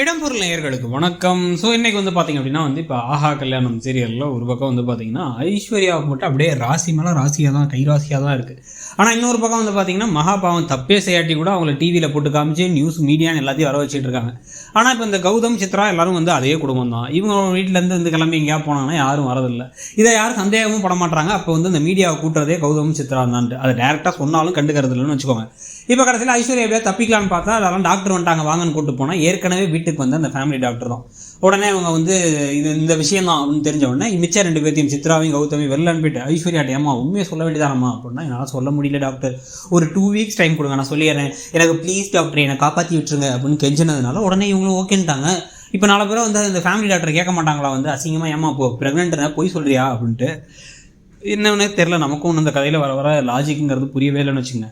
இடம்பொருள் நேயர்களுக்கு வணக்கம். ஸோ இன்னைக்கு வந்து பார்த்தீங்க அப்படின்னா இப்போ ஆஹா கல்யாணம் சீரியலில் ஒரு பக்கம் வந்து பார்த்தீங்கன்னா ஐஸ்வர்யாவுக்கு மட்டும் அப்படியே ராசி மேலே ராசியாக தான் கைராசியாக தான் இருக்குது. ஆனால் இன்னொரு பக்கம் வந்து பார்த்தீங்கன்னா மகாபாவம் தப்பே செய்யாட்டி கூட அவங்கள டிவியில் போட்டு காமிச்சு நியூஸ் மீடியான்னு எல்லாத்தையும் வர வச்சுட்டு இருக்காங்க. ஆனால் இப்போ இந்த கௌதம் சித்ரா எல்லாரும் வந்து அதே குடும்பம் தான். இவங்க வீட்டிலேருந்து இந்த கிளம்பி எங்கேயா போனாங்கன்னா யாரும் வரதில்லை. இதை யாரும் சந்தேகமும் பட மாட்டாங்க. அப்போ வந்து இந்த மீடியாவை கூட்டுறதே கௌதம் சித்ரா தான்ட்டு அதை டேரெக்டாக சொன்னாலும் கண்டுக்கிறது இல்லைன்னு வச்சுக்கோங்க. இப்போ கடைசியில் ஐஸ்வர்யா எப்படியா தப்பிக்கலான்னு பார்த்தா அதெல்லாம் டாக்டர் வந்துட்டாங்க வாங்கன்னு கூப்பிட்டு போனால் ஏற்கனவே வீட்டுக்கு வந்து அந்த ஃபேமிலி டாக்டர் தான். உடனே அவங்க வந்து இந்த விஷயம் தான் அப்படின்னு தெரிஞ்ச உடனே மிச்சம் 2 பேர்த்தையும் சித்ராவையும் கௌதமையும் வெளில அனுப்பிட்டு ஐஸ்வர்யாட்ட ஏமா உண்மையை சொல்ல வேண்டியதானம்மா அப்படின்னா என்னால் சொல்ல முடியல டாக்டர், ஒரு 2 வீக்ஸ் டைம் கொடுங்க, நான் சொல்லிடுறேன், எனக்கு ப்ளீஸ் டாக்டர் என்னை காப்பாற்றி விட்டுருங்க அப்படின்னு கெஞ்சினதுனால உடனே இவங்களும் ஓகேன்ட்டாங்க. இப்போ 4 பேரும் வந்து அந்த ஃபேமிலி டாக்டர் கேட்க மாட்டாங்களா வந்து அசிங்கமாக ஏமா இப்போ ப்ரெக்னென்ட்னா போய் சொல்கிறியா அப்படின்ட்டு. என்னன்னே தெரில, நமக்கும் ஒன்று அந்த கதையில் வர லாஜிக்குங்கிறது புரியவே இல்லைன்னு வச்சுங்க.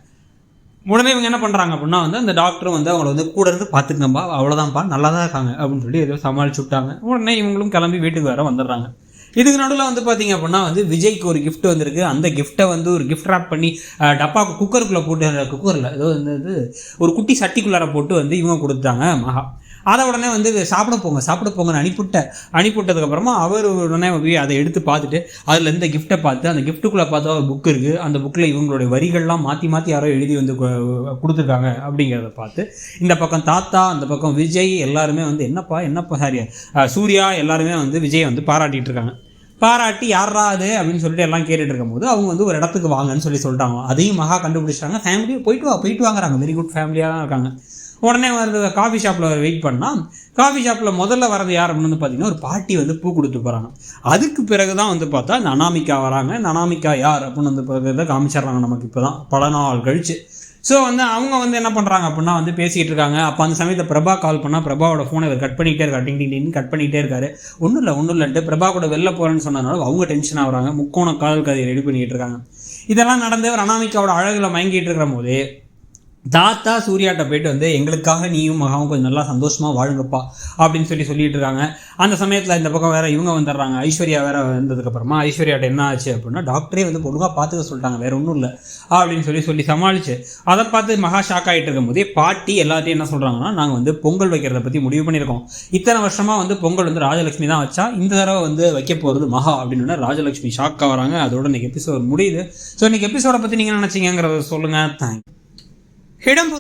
உடனே இவங்க என்ன பண்ணுறாங்க அப்படின்னா வந்து அந்த டாக்டரும் வந்து அவங்கள வந்து கூட இருந்து பார்த்துக்கங்கப்பா, அவ்வளோதான்ப்பா, நல்லா தான் இருக்காங்க அப்படின்னு சொல்லி ஏதோ சமாளிச்சு விட்டாங்க. உடனே இவங்களும் கிளம்பி வீட்டுக்கு வேறு வந்துடுறாங்க. இதுக்கு நடுவில் வந்து பார்த்தீங்க அப்படின்னா வந்து விஜய்க்கு ஒரு கிஃப்ட் வந்திருக்கு. அந்த கிஃப்ட்டை வந்து ஒரு கிஃப்ட் ராப் பண்ணி டப்பா குக்கருக்குள்ளே போட்டு, குக்கரில் ஏதோ வந்து ஒரு குட்டி சட்டிக்குள்ளார போட்டு வந்து இவங்க கொடுத்தாங்க மகா. அதை உடனே வந்து சாப்பிட போங்கன்னு அனுப்பிவிட்டதுக்கப்புறமா அவர் உடனே அதை எடுத்து பார்த்துட்டு அதில் இந்த கிஃப்ட்டை பார்த்து அந்த கிஃப்ட்டுக்குள்ளே பார்த்தா ஒரு புக் இருக்குது. அந்த புக்கில் இவங்களுடைய வரிகள்லாம் மாற்றி யாரோ எழுதி வந்து கொடுத்துருக்காங்க அப்படிங்கிறத பார்த்து இந்த பக்கம் தாத்தா, அந்த பக்கம் விஜய் எல்லாருமே வந்து என்னப்பா சாரி சூர்யா எல்லாருமே வந்து விஜயை வந்து பாராட்டிகிட்டு இருக்காங்க. பாராட்டி யாரா அது அப்படின்னு சொல்லிட்டு எல்லாம் கேட்டுட்டு இருக்கும்போது அவங்க வந்து ஒரு இடத்துக்கு வாங்கன்னு சொல்லிட்டாங்க. அதையும் மகா கண்டுபிடிச்சிட்டாங்க. ஃபேமிலியும் போயிட்டு வாங்குறாங்க. வெரி குட் ஃபேமிலியாக தான் இருக்காங்க. உடனே வந்து காஃபி ஷாப்பில் வெயிட் பண்ணால் காஃபி ஷாப்பில் முதல்ல வரது யார் அப்படின்னு வந்து பார்த்தீங்கன்னா ஒரு பாட்டி வந்து பூ கொடுத்து போகிறாங்க. அதுக்கு பிறகு தான் வந்து பார்த்தா இந்த அனாமிகா வராங்க. இந்த அனாமிகா யார் அப்படின்னு வந்து பிறகு காமிச்சிட்றாங்க நமக்கு இப்போ தான் பல நாள் கழிச்சு. ஸோ வந்து அவங்க வந்து என்ன பண்ணுறாங்க அப்படின்னா வந்து பேசிகிட்டு இருக்காங்க. அப்போ அந்த சமயத்தில் பிரபா கால் பண்ணால் பிரபாவோட ஃபோனை இவர் கட் பண்ணிகிட்டே இருக்காரு. டிங் கட் பண்ணிகிட்டே இருக்காரு. ஒன்றும் இல்லைன்ட்டு பிரபா கூட வெளில போகிறேன்னு சொன்னதுனால அவங்க டென்ஷன் ஆகுறாங்க. முக்கோண காதல் கதையை ரெடி பண்ணிகிட்டு இருக்காங்க. இதெல்லாம் நடந்து ஒரு அனாமிகாவோட அழகில் மயங்கிட்டு இருக்கிற போது தாத்தா சூர்யாட்ட போயிட்டு வந்து எங்களுக்காக நீயும் மகாவும் கொஞ்சம் நல்லா சந்தோஷமாக வாழுங்கப்பா அப்படின்னு சொல்லிட்டு இருக்காங்க. அந்த சமயத்தில் இந்த பக்கம் வேறு இவங்க வந்துடுறாங்க. ஐஸ்வர்யா வேறு வந்ததுக்கப்புறமா ஐஸ்வர்யாட்ட என்ன ஆச்சு அப்படின்னா டாக்டரே வந்து ஒழுங்காக பார்த்துக்க சொல்லிட்டாங்க, வேறு ஒன்றும் இல்லை அப்படின்னு சொல்லி சமாளிச்சு அதை பார்த்து மகா ஷாக் ஆகிட்டு இருக்கும் போதே பாட்டி எல்லாத்தையும் என்ன சொல்கிறாங்கன்னா நாங்கள் வந்து பொங்கல் வைக்கிறத பற்றி முடிவு பண்ணியிருக்கோம். இத்தனை வருஷமாக வந்து பொங்கல் வந்து ராஜலட்சுமி தான் வச்சா, இந்த தடவை வந்து வைக்க போகிறது மகா அப்படின்னு ராஜலட்சுமி ஷாக் ஆகிறாங்க. அதோட இன்றைக்கி எபிசோட் முடியுது. ஸோ இன்றைக்கி எபிசோடை பற்றி நீங்கள் நினச்சிங்கிறத சொல்லுங்கள். தேங்க்யூ.